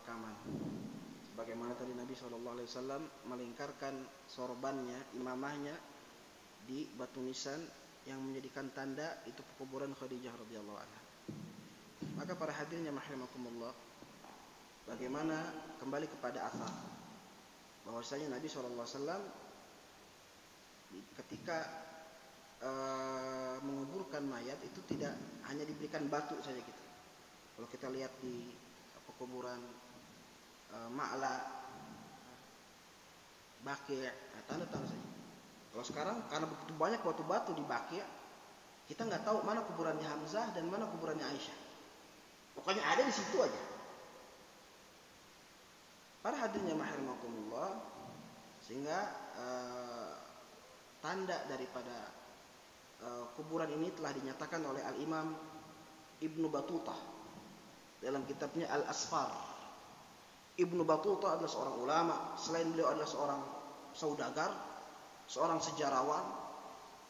pemakaman. Sebagaimana tadi Nabi SAW melingkarkan sorbannya, imamahnya di batu nisan yang menjadikan tanda itu kuburan Khadijah radhiyallahu anha. Maka para hadirin yang rahimakumullah, bagaimana kembali kepada asal bahwasanya Nabi SAW ketika menguburkan mayat itu tidak hanya diberikan batu saja gitu. Kalau kita lihat di kuburan Ma'la, Baqi', tanda-tanda saja. Kalau sekarang karena begitu banyak batu-batu di Baqi', kita nggak tahu mana kuburannya Hamzah dan mana kuburannya Aisyah. Pokoknya ada di situ aja. Para hadirin yang rahimakumullah, sehingga tanda daripada kuburan ini telah dinyatakan oleh Al-Imam Ibnu Battuta dalam kitabnya Al-Asfar. Ibnu Battuta adalah seorang ulama, selain beliau adalah seorang saudagar, seorang sejarawan,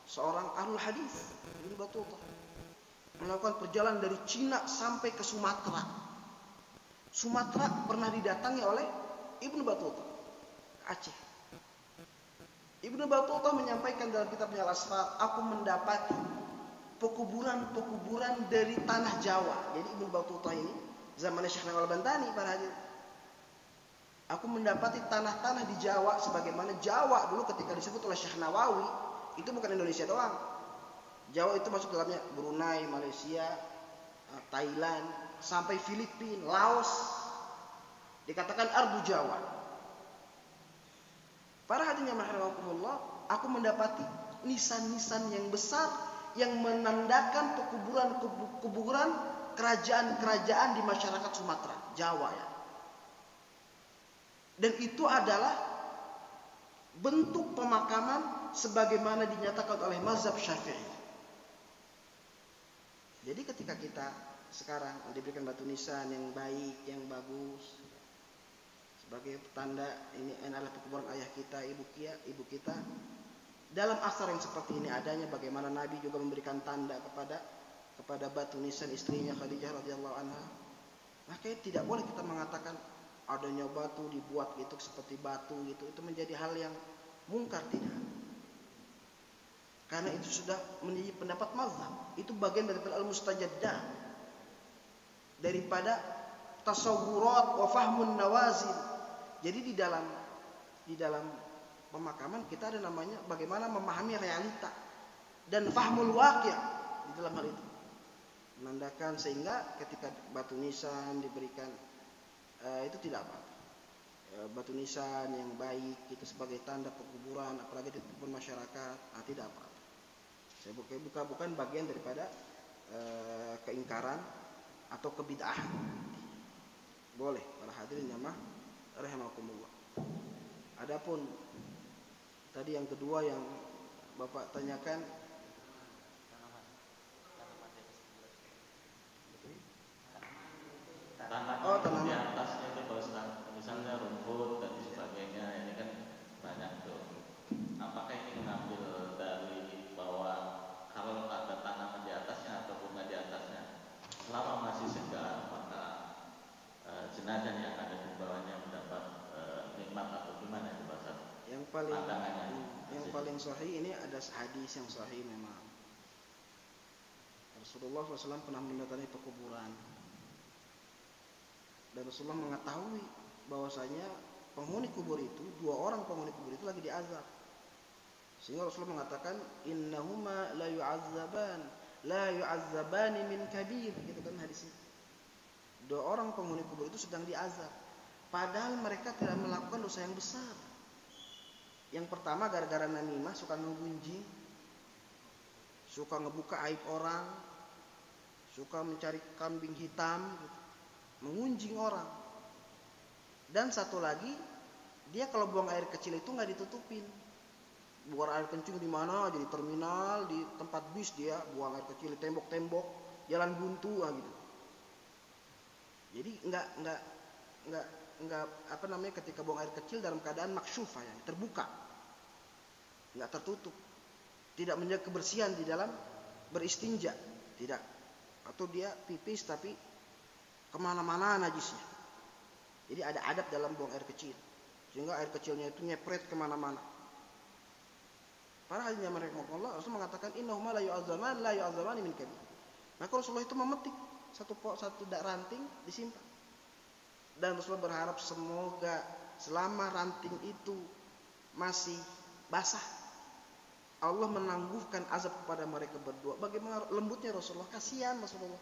seorang ahlul hadis. Ibnu Battuta melakukan perjalanan dari Cina sampai ke Sumatera. Sumatera pernah didatangi oleh Ibnu Battuta, Aceh. Ibnu Battuta menyampaikan dalam kitabnya Al-Asfar, aku mendapati pekuburan-pekuburan dari tanah Jawa. Jadi Ibnu Battuta ini zamannya Syekh Nawal Bantani, para hadirin. Aku mendapati tanah-tanah di Jawa, sebagaimana Jawa dulu ketika disebut oleh Syekh Nawawi, itu bukan Indonesia doang. Jawa itu masuk dalamnya Brunei, Malaysia, Thailand, sampai Filipina, Laos. Dikatakan Ardu Jawa. Para hadirin yang rahimakumullah, aku mendapati nisan-nisan yang besar yang menandakan kuburan kerajaan-kerajaan di masyarakat Sumatera, Jawa ya. Dan itu adalah bentuk pemakaman sebagaimana dinyatakan oleh mazhab Syafi'i. Jadi ketika kita sekarang diberikan batu nisan yang baik, yang bagus, sebagai tanda ini adalah pekuburan ayah kita, ibu kita. Dalam asar yang seperti ini adanya, bagaimana Nabi juga memberikan tanda kepada batu nisan istrinya Khadijah radhiyallahu anha. Maka tidak boleh kita mengatakan adanya batu dibuat gitu seperti batu gitu, itu menjadi hal yang mungkar, tidak. Karena itu sudah menjadi pendapat mazhab. Itu bagian daripada al-mustajaddah, daripada tasawurat wa fahmun nawazil. Jadi di dalam pemakaman kita ada namanya bagaimana memahami realita dan fahmul waqi' di dalam hal itu. Menandakan sehingga ketika batu nisan diberikan itu tidak apa. Batu nisan yang baik itu sebagai tanda pekuburan, apalagi di kuburan masyarakat, tidak apa. Saya bukan bagian daripada keingkaran atau kebid'ahan. Boleh para hadirin jamaah rahimakumullah. Adapun tadi yang kedua yang Bapak tanyakan, tanaman di atasnya itu kalau misalnya rumput dan sebagainya, ini kan banyak tuh. Apakah ini mengambil dari bahwa kalau ada tanaman di atasnya atau bunga di atasnya, selama masih segar, maka jenazah yang ada di bawahnya mendapat nikmat atau gimana itu bahasa? Yang paling sahih ini ada hadis yang sahih memang. Rasulullah SAW pernah mendatangi pekuburan. Dan Rasulullah mengetahui bahwasanya penghuni kubur itu, dua orang penghuni kubur itu lagi diazab. Sehingga Rasulullah mengatakan innahuma la yu'azzabani min kabir, gitu kan hadisnya. Dua orang penghuni kubur itu sedang diazab, padahal mereka tidak melakukan dosa yang besar. Yang pertama gara-gara namimah, suka ngegunjing, suka ngebuka aib orang, suka mencari kambing hitam gitu, mengunjing orang. Dan satu lagi, dia kalau buang air kecil itu nggak ditutupin. Buang air kencing di mana? Di terminal, di tempat bis dia buang air kecil, di tembok-tembok, jalan buntu gitu. Jadi nggak apa namanya, ketika buang air kecil dalam keadaan maksyufah ya, terbuka, nggak tertutup, tidak menjaga kebersihan di dalam beristinja, tidak. Atau dia pipis tapi kemana-mana najisnya. Jadi ada adab dalam buang air kecil, sehingga air kecilnya itu nyepret kemana-mana. Para hadirin rahimahullah, Rasul mengatakan innahuma la yu'azzaman min kabir. Maka Rasulullah itu memetik satu ranting disimpan. Dan Rasulullah berharap semoga selama ranting itu masih basah, Allah menangguhkan azab kepada mereka berdua. Bagaimana lembutnya Rasulullah, kasihan Rasulullah.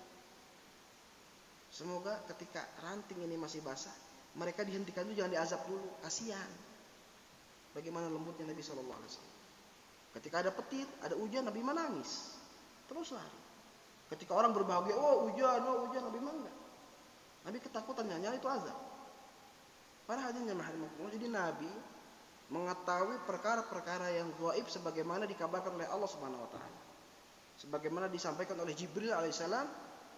Semoga ketika ranting ini masih basah, mereka dihentikan dulu, jangan diazab dulu, kasihan. Bagaimana lembutnya Nabi SAW. Ketika ada petir, ada hujan, Nabi menangis, terus lari. Ketika orang berbahagia, oh hujan, Nabi enggak. Nabi ketakutan, nyala itu azab. Para hadirin yang rahimahullah, jadi Nabi mengetahui perkara-perkara yang gaib sebagaimana dikabarkan oleh Allah Subhanahu wa taala. Sebagaimana disampaikan oleh Jibril alaihissalam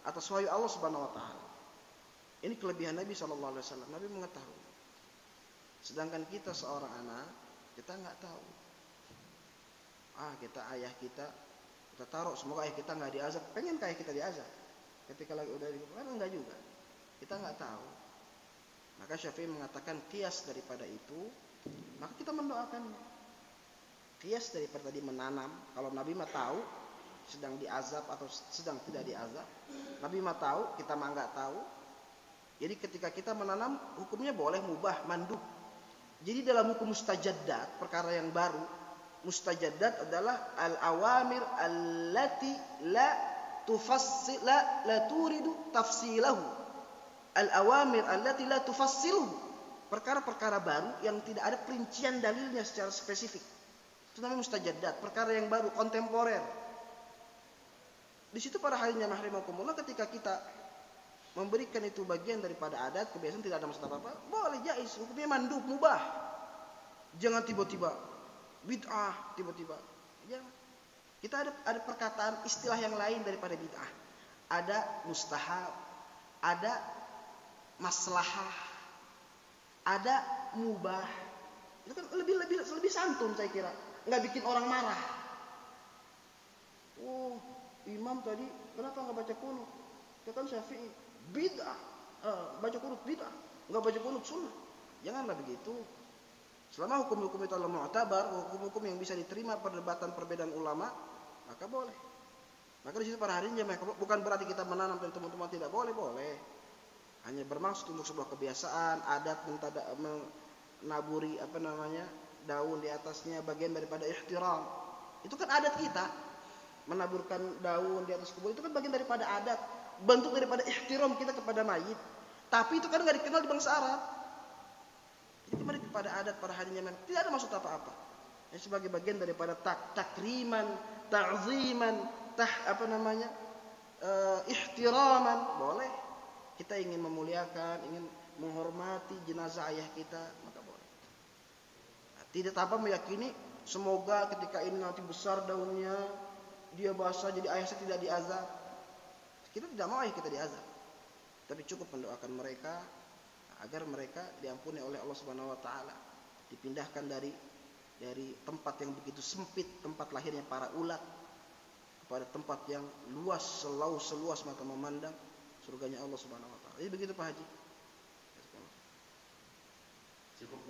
atas wahyu Allah Subhanahu wa taala. Ini kelebihan Nabi sallallahu alaihi wasallam. Nabi mengetahui. Sedangkan kita seorang anak, kita enggak tahu. Kita ayah kita taruh semoga ayah kita enggak diazab. Pengen ayah kita diazab. Ketika lagi udah dikuburkan enggak juga. Kita enggak tahu. Maka Syafi'i mengatakan kias daripada itu, maka kita mendoakannya. Kias daripada tadi menanam, kalau Nabi mah tahu sedang diazab atau sedang tidak diazab. Nabi mah tahu, kita mah enggak tahu. Jadi ketika kita menanam, hukumnya boleh mubah, mandub. Jadi dalam hukum mustajaddat, perkara yang baru, mustajaddat adalah al-awamir allati la turidu tafsilahu. Al-awamir allati la tufassiluhu. Perkara-perkara baru yang tidak ada perincian dalilnya secara spesifik. Itu namanya mustajaddat, perkara yang baru, kontemporer. Di situ para hadirin rahimakumullah, ketika kita memberikan itu bagian daripada adat, kebiasaan, tidak ada masalah apa-apa, boleh jaiz, hukumnya mandub, mubah. Jangan tiba-tiba bid'ah, tiba-tiba. Jangan. Kita ada perkataan istilah yang lain daripada bid'ah. Ada mustahab, ada maslahah, ada mubah. Itu kan lebih santun saya kira, nggak bikin orang marah. Oh, imam tadi kenapa nggak baca kunut? Itu kan Syafi'i, bid'ah. Baca kunut bid'ah, nggak baca kunut sunnah. Janganlah begitu. Selama hukum-hukum itu adalah mu'tabar, hukum-hukum yang bisa diterima perdebatan perbedaan ulama, maka boleh. Maka di situ para hadirin jamaah, bukan berarti kita menanam dan teman-teman tidak boleh. Hanya bermaksud untuk sebuah kebiasaan, adat menaburi daun di atasnya, bagian daripada ihtiram. Itu kan adat kita. Menaburkan daun di atas kubur itu kan bagian daripada adat, bentuk daripada ihtiram kita kepada mayit. Tapi itu kan enggak dikenal di bangsa Arab. Itu kembali kepada adat para hadirin yang tidak ada maksud apa-apa. Ini sebagai bagian daripada takriman, ta'ziman, ihtiraman, boleh. Kita ingin memuliakan, ingin menghormati jenazah ayah kita, maka boleh. Nah, tidak tanpa meyakini semoga ketika ini nanti besar daunnya, dia basah jadi ayah saya tidak diazab. Kita tidak mau ayah kita diazab. Tapi cukup mendoakan mereka agar mereka diampuni oleh Allah Subhanahu wa taala, dipindahkan dari tempat yang begitu sempit, tempat lahirnya para ulat, kepada tempat yang luas, seluas mata memandang, surganya Allah Subhanahu wa taala. Jadi begitu Pak Haji. Cukup